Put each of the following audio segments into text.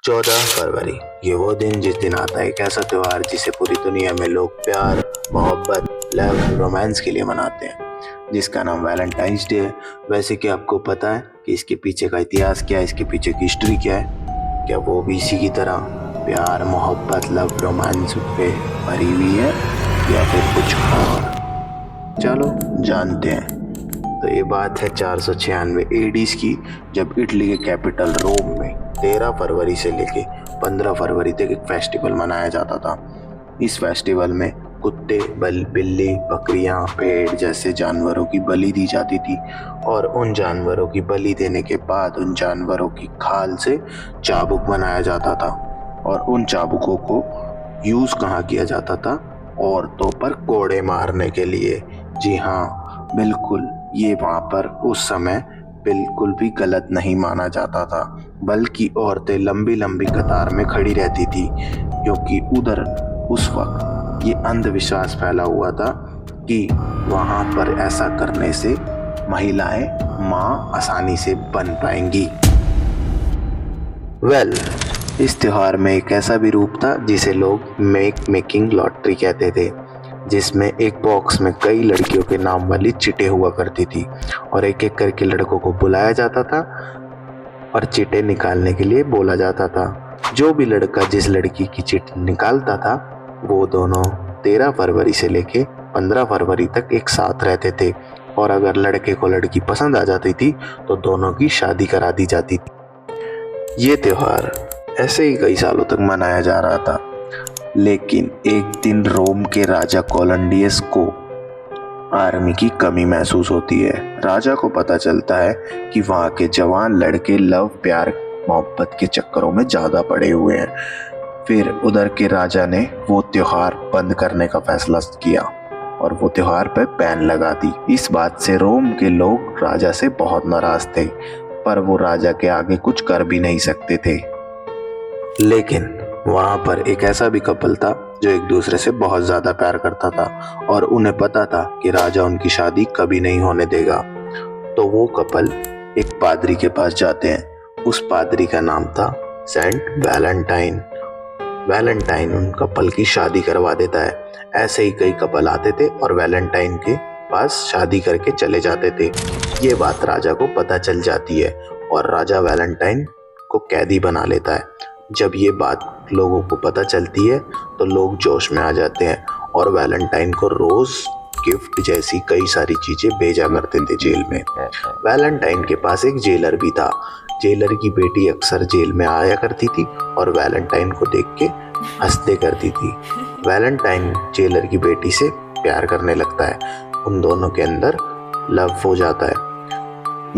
14 फरवरी ये वो दिन जिस दिन आता है एक ऐसा त्यौहार जिसे पूरी दुनिया में लोग प्यार, मोहब्बत, लव, रोमांस के लिए मनाते हैं, जिसका नाम वैलेंटाइंस डे है। वैसे कि आपको पता है कि इसके पीछे का इतिहास क्या है, इसके पीछे की हिस्ट्री क्या है? क्या वो भी इसी की तरह प्यार, मोहब्बत, लव, रोमांस पे भरी हुई है या फिर कुछ और? चलो जानते हैं। तो ये बात है 496 एडीज की, जब इटली के कैपिटल रोम में 13 फरवरी से लेके 15 फरवरी तक एक फेस्टिवल मनाया जाता था। इस फेस्टिवल में कुत्ते, बिल्ली, बकरियां, भेड़ जैसे जानवरों की बलि दी जाती थी और उन जानवरों की बलि देने के बाद उन जानवरों की खाल से चाबुक बनाया जाता था और उन चाबुकों को यूज कहाँ किया जाता था? औरतों पर कोड़े मारने के लिए। जी हाँ, बिल्कुल, ये वहाँ पर उस समय बिल्कुल भी गलत नहीं माना जाता था, बल्कि औरतें लंबी लंबी कतार में खड़ी रहती थी, क्योंकि उधर उस वक्त ये अंधविश्वास फैला हुआ था कि वहाँ पर ऐसा करने से महिलाएं माँ आसानी से बन पाएंगी। इस त्योहार में एक ऐसा भी रूप था जिसे लोग मेकिंग लॉटरी कहते थे, जिसमें एक बॉक्स में कई लड़कियों के नाम वाली चिटें हुआ करती थी और एक एक करके लड़कों को बुलाया जाता था और चिटें निकालने के लिए बोला जाता था। जो भी लड़का जिस लड़की की चिट निकालता था वो दोनों 13 फरवरी से लेके 15 फरवरी तक एक साथ रहते थे और अगर लड़के को लड़की पसंद आ जाती थी तो दोनों की शादी करा दी जाती थी। ये त्योहार ऐसे ही कई सालों तक मनाया जा रहा था, लेकिन एक दिन रोम के राजा कोलंडियस को आर्मी की कमी महसूस होती है। राजा को पता चलता है कि वहाँ के जवान लड़के लव, प्यार, मोहब्बत के चक्करों में ज़्यादा पड़े हुए हैं। फिर उधर के राजा ने वो त्योहार बंद करने का फैसला किया और वो त्योहार पे बैन लगा दी। इस बात से रोम के लोग राजा से बहुत नाराज थे, पर वो राजा के आगे कुछ कर भी नहीं सकते थे। लेकिन वहाँ पर एक ऐसा भी कपल था जो एक दूसरे से बहुत ज़्यादा प्यार करता था और उन्हें पता था कि राजा उनकी शादी कभी नहीं होने देगा। तो वो कपल एक पादरी के पास जाते हैं। उस पादरी का नाम था सेंट वैलेंटाइन। वैलेंटाइन उन कपल की शादी करवा देता है। ऐसे ही कई कपल आते थे और वैलेंटाइन के पास शादी करके चले जाते थे। ये बात राजा को पता चल जाती है और राजा वैलेंटाइन को कैदी बना लेता है। जब ये बात लोगों को पता चलती है तो लोग जोश में आ जाते हैं और वैलेंटाइन को रोज गिफ्ट जैसी कई सारी चीजें भेजा करते थे जेल में। वैलेंटाइन के पास एक जेलर भी था। जेलर की बेटी अक्सर जेल में आया करती थी और वैलेंटाइन को देख के हंसते करती थी। वैलेंटाइन जेलर की बेटी से प्यार करने लगता है। उन दोनों के अंदर लव हो जाता है।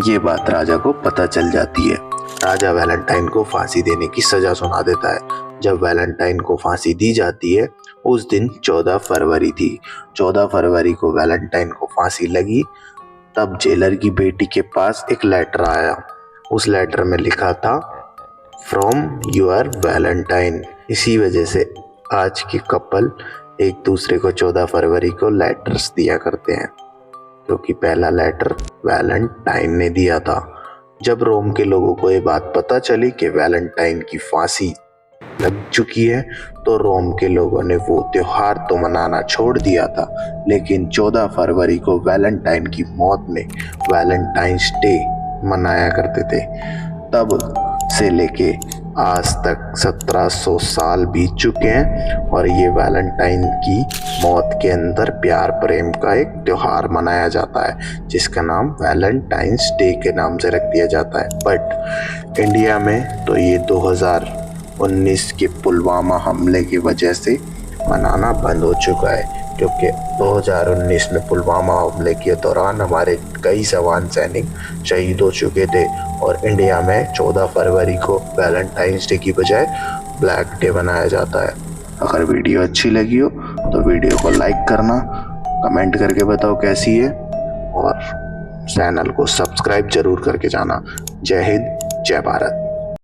ये बात राजा को पता चल जाती है। राजा वैलेंटाइन को फांसी देने की सजा सुना देता है। जब वैलेंटाइन को फांसी दी जाती है उस दिन 14 फरवरी थी। 14 फरवरी को वैलेंटाइन को फांसी लगी। तब जेलर की बेटी के पास एक लेटर आया। उस लेटर में लिखा था फ्रॉम योर वैलेंटाइन। इसी वजह से आज के कपल एक दूसरे को 14 फरवरी को लेटर्स दिया करते हैं, क्योंकि पहला लेटर वैलेंटाइन ने दिया था। जब रोम के लोगों को ये बात पता चली कि वैलेंटाइन की फांसी लग चुकी है तो रोम के लोगों ने वो त्योहार तो मनाना छोड़ दिया था, लेकिन 14 फरवरी को वैलेंटाइन की मौत में वैलेंटाइंस डे मनाया करते थे। तब से लेके आज तक 1700 साल बीत चुके हैं और ये वैलेंटाइन की मौत के अंदर प्यार प्रेम का एक त्योहार मनाया जाता है, जिसका नाम वैलेंटाइंस डे के नाम से रख दिया जाता है। बट इंडिया में तो ये 2019 के पुलवामा हमले की वजह से मनाना बंद हो चुका है, क्योंकि 2019 में पुलवामा हमले के दौरान हमारे कई जवान सैनिक शहीद हो चुके थे और इंडिया में 14 फरवरी को वैलेंटाइंस डे की बजाय ब्लैक डे मनाया जाता है। अगर वीडियो अच्छी लगी हो तो वीडियो को लाइक करना, कमेंट करके बताओ कैसी है और चैनल को सब्सक्राइब जरूर करके जाना। जय हिंद, जय भारत।